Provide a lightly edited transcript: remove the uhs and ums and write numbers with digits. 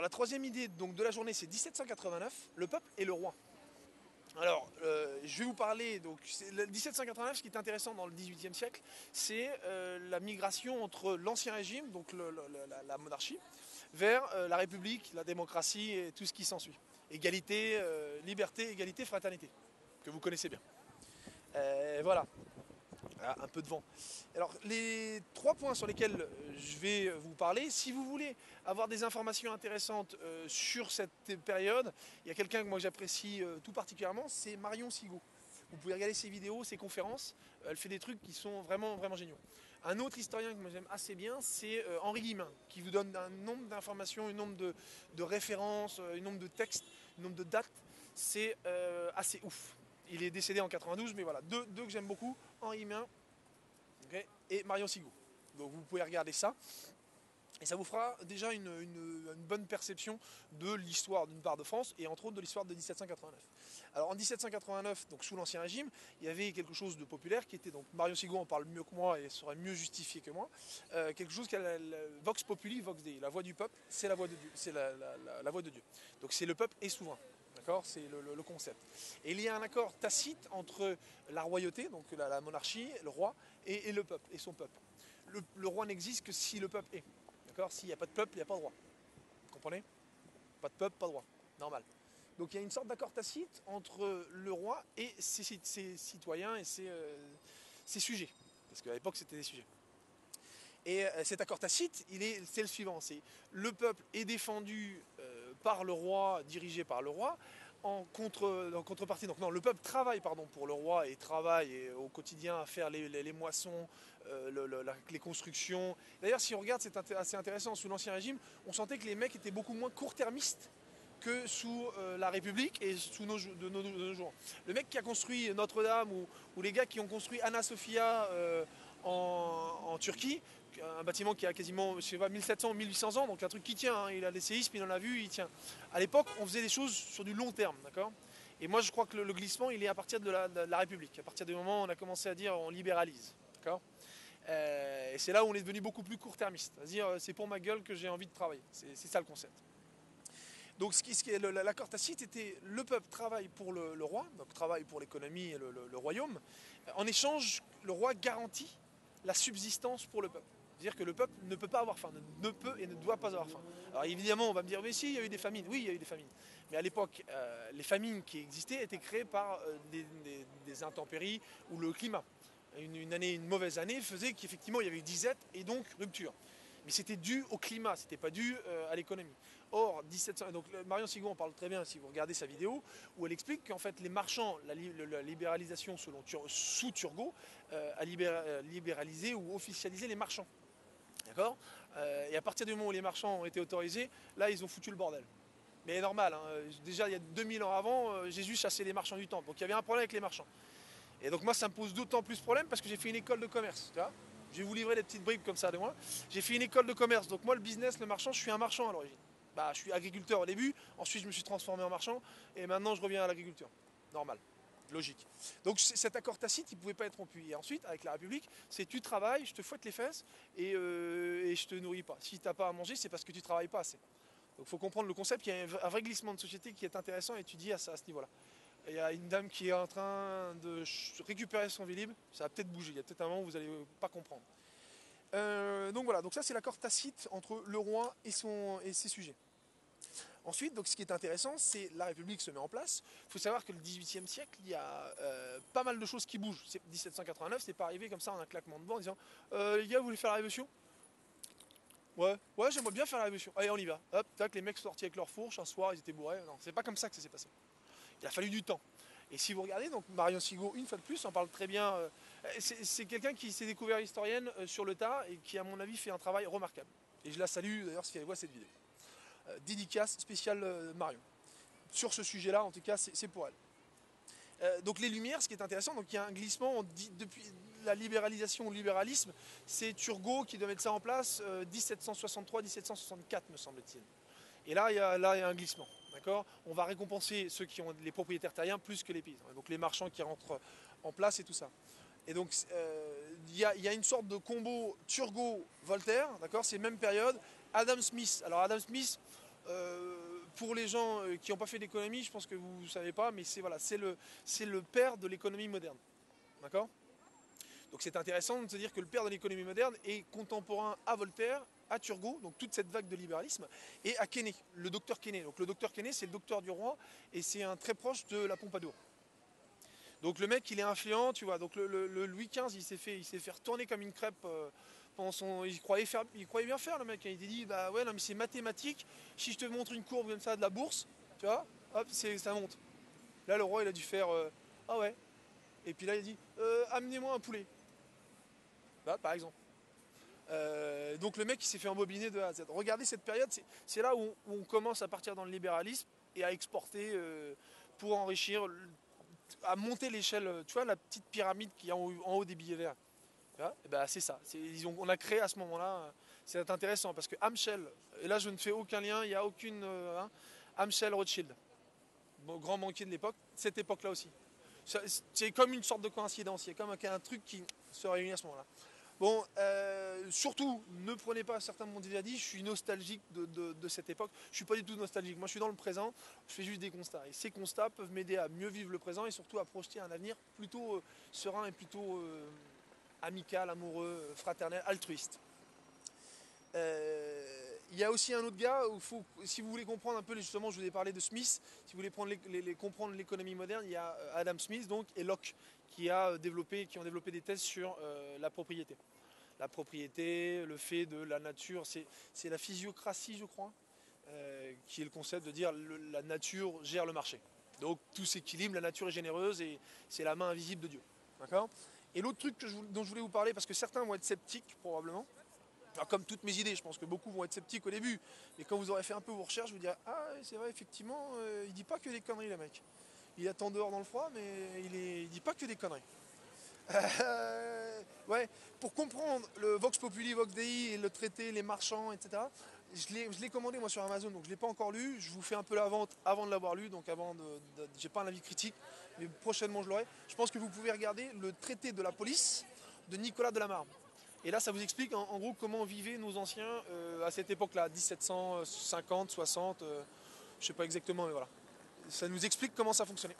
la troisième idée donc, de la journée, c'est 1789, le peuple et le roi. Alors, je vais vous parler, donc, 1789, ce qui est intéressant dans le XVIIIe siècle, c'est la migration entre l'ancien régime, donc la monarchie, vers la République, la démocratie et tout ce qui s'ensuit. Égalité, liberté, égalité, fraternité, que vous connaissez bien. Voilà. Ah, un peu de vent. Alors, les trois points sur lesquels je vais vous parler, si vous voulez avoir des informations intéressantes sur cette période, il y a quelqu'un que moi j'apprécie tout particulièrement, c'est Marion Sigaud. Vous pouvez regarder ses vidéos, ses conférences, elle fait des trucs qui sont vraiment, vraiment géniaux. Un autre historien que moi j'aime assez bien, c'est Henri Guillemin, qui vous donne un nombre d'informations, un nombre de références, un nombre de textes, un nombre de dates. C'est assez ouf. Il est décédé en 92, mais voilà, deux que j'aime beaucoup, Henri Guillemin, okay, et Marion Sigaud. Donc vous pouvez regarder ça. Et ça vous fera déjà une bonne perception de l'histoire d'une part de France et entre autres de l'histoire de 1789. Alors en 1789, donc sous l'Ancien Régime, il y avait quelque chose de populaire qui était, donc Marion Sigaud en parle mieux que moi et saurait mieux justifier que moi, quelque chose qui est la Vox Populi, Vox Dei, la voix du peuple, c'est la voix de Dieu, c'est la voix de Dieu. Donc c'est le peuple est souverain. D'accord, c'est le concept. Et il y a un accord tacite entre la royauté, donc la monarchie, le roi, et le peuple, et son peuple. Le roi n'existe que si le peuple est. D'accord. S'il n'y a pas de peuple, il n'y a pas de roi. Vous comprenez? Pas de peuple, pas de roi. Normal. Donc il y a une sorte d'accord tacite entre le roi et ses citoyens et ses sujets. Parce qu'à l'époque, c'était des sujets. Et cet accord tacite, c'est le suivant. C'est le peuple est défendu par le roi, dirigé par le roi, en contrepartie. Donc non, le peuple travaille pour le roi et travaille au quotidien à faire les moissons, les constructions. D'ailleurs, si on regarde, c'est assez intéressant. Sous l'Ancien Régime, on sentait que les mecs étaient beaucoup moins court-termistes que sous la République et sous nos jours. Le mec qui a construit Notre-Dame ou les gars qui ont construit Anna Sophia en Turquie, un bâtiment qui a quasiment, je sais pas, 1700 ou 1800 ans, donc un truc qui tient, hein, il a des séismes, il en a vu, il tient. À l'époque, on faisait des choses sur du long terme, d'accord. Et moi, je crois que le glissement, il est à partir de la République, à partir du moment où on a commencé à dire on libéralise, d'accord. Et c'est là où on est devenu beaucoup plus court-termiste, c'est-à-dire c'est pour ma gueule que j'ai envie de travailler, c'est ça le concept. Donc l'accord tacite était le peuple travaille pour le roi, donc travaille pour l'économie et le royaume. En échange, le roi garantit la subsistance pour le peuple. C'est-à-dire que le peuple ne peut pas avoir faim, ne peut et ne doit pas avoir faim. Alors évidemment, on va me dire, mais si, il y a eu des famines. Oui, il y a eu des famines. Mais à l'époque, les famines qui existaient étaient créées par des intempéries ou le climat. Une mauvaise année faisait qu'effectivement, il y avait eu disette et donc rupture. Mais c'était dû au climat, c'était pas dû à l'économie. Or, 1700, donc Marion Sigaud en parle très bien si vous regardez sa vidéo, où elle explique qu'en fait les marchands, la libéralisation sous Turgot, a libéralisé ou officialisé les marchands. D'accord. Et à partir du moment où les marchands ont été autorisés, là ils ont foutu le bordel. Mais normal, hein, déjà il y a 2000 ans avant, Jésus chassait les marchands du temple, donc il y avait un problème avec les marchands. Et donc moi ça me pose d'autant plus de problème parce que j'ai fait une école de commerce, tu vois. Je vais vous livrer des petites bribes comme ça de moi. J'ai fait une école de commerce, donc moi le business, le marchand, je suis un marchand à l'origine. Bah, je suis agriculteur au début, ensuite je me suis transformé en marchand, et maintenant je reviens à l'agriculture. Normal, logique. Donc cet accord tacite, il ne pouvait pas être rompu. Et ensuite, avec la République, c'est tu travailles, je te fouette les fesses, et je te nourris pas. Si tu n'as pas à manger, c'est parce que tu travailles pas assez. Donc il faut comprendre le concept, il y a un vrai glissement de société qui est intéressant à étudier à ce niveau-là. Il y a une dame qui est en train de récupérer son Vélib, ça va peut-être bouger, il y a peut-être un moment où vous n'allez pas comprendre. Donc voilà, donc ça c'est l'accord tacite entre le roi et ses sujets. Ensuite, donc, ce qui est intéressant, c'est la République se met en place. Il faut savoir que le XVIIIe siècle, il y a pas mal de choses qui bougent. 1789, c'est pas arrivé comme ça en un claquement de doigts en disant les gars, vous voulez faire la révolution? Ouais, j'aimerais bien faire la révolution. Allez, on y va. Hop, tac, les mecs sont sortis avec leur fourche, un soir, ils étaient bourrés. Non, c'est pas comme ça que ça s'est passé. Il a fallu du temps. Et si vous regardez, donc Marion Sigaud, une fois de plus, en parle très bien. C'est quelqu'un qui s'est découvert historienne sur le tas et qui, à mon avis, fait un travail remarquable. Et je la salue d'ailleurs si elle voit cette vidéo. Dédicace spéciale Marion. Sur ce sujet-là, en tout cas, c'est pour elle. Donc les Lumières, ce qui est intéressant, donc il y a un glissement depuis la libéralisation au libéralisme, c'est Turgot qui doit mettre ça en place 1763-1764 me semble-t-il. Et là, il y a un glissement. D'accord. On va récompenser ceux qui ont les propriétaires terriens plus que les paysans. Donc les marchands qui rentrent en place et tout ça. Et donc il y a une sorte de combo Turgot-Voltaire, d'accord, c'est même période. Adam Smith. Alors Adam Smith, pour les gens qui n'ont pas fait d'économie, je pense que vous ne savez pas, mais c'est le père de l'économie moderne. D'accord? Donc c'est intéressant de se dire que le père de l'économie moderne est contemporain à Voltaire, à Turgot, donc toute cette vague de libéralisme, et à Quesnay, le docteur Quesnay. Donc le docteur Quesnay, c'est le docteur du roi, et c'est un très proche de la Pompadour. Donc le mec, il est influent, tu vois. Donc le Louis XV, il s'est fait retourner comme une crêpe pendant son. Il croyait bien faire, le mec. Il s'est dit, bah ouais, non, mais c'est mathématique. Si je te montre une courbe comme ça de la bourse, tu vois, hop, ça monte. Là, le roi, il a dû faire, ah ouais. Et puis là, il a dit, amenez-moi un poulet. Bah, par exemple. Donc le mec, il s'est fait embobiner de A à Z. Regardez cette période, c'est là où on commence à partir dans le libéralisme et à exporter pour enrichir à monter l'échelle, tu vois, la petite pyramide qui est en haut des billets verts. Et ben, c'est ça. On a créé à ce moment-là, c'est intéressant parce que Amschel, et là je ne fais aucun lien, il n'y a aucune. Amschel Rothschild, bon, grand banquier de l'époque, cette époque-là aussi. C'est comme une sorte de coïncidence, il y a comme un truc qui se réunit à ce moment-là. Bon, surtout, ne prenez pas, certains m'ont déjà dit, je suis nostalgique de cette époque. Je ne suis pas du tout nostalgique. Moi, je suis dans le présent, je fais juste des constats. Et ces constats peuvent m'aider à mieux vivre le présent et surtout à projeter un avenir plutôt serein et plutôt amical, amoureux, fraternel, altruiste. Il y a aussi un autre gars où si vous voulez comprendre un peu, justement, je vous ai parlé de Smith, si vous voulez comprendre l'économie moderne, il y a Adam Smith donc, et Locke qui ont développé des thèses sur la propriété. La propriété, le fait de la nature, c'est la physiocratie, je crois, qui est le concept de dire la nature gère le marché. Donc tout s'équilibre, la nature est généreuse et c'est la main invisible de Dieu. D'accord ? Et l'autre truc dont je voulais vous parler, parce que certains vont être sceptiques probablement, alors comme toutes mes idées, je pense que beaucoup vont être sceptiques au début, mais quand vous aurez fait un peu vos recherches, vous direz « Ah c'est vrai, effectivement, il dit pas que des conneries le mec. Il attend dehors dans le froid, mais il dit pas que des conneries. » Ouais, pour comprendre le Vox Populi, Vox Dei, et le traité, les marchands, etc., je l'ai commandé moi sur Amazon, donc je ne l'ai pas encore lu. Je vous fais un peu la vente avant de l'avoir lu, donc j'ai pas un avis critique, mais prochainement je l'aurai. Je pense que vous pouvez regarder le traité de la police de Nicolas Delamarre. Et là, ça vous explique en gros comment vivaient nos anciens à cette époque-là, 1750, 60, je sais pas exactement, mais voilà. Ça nous explique comment ça fonctionnait.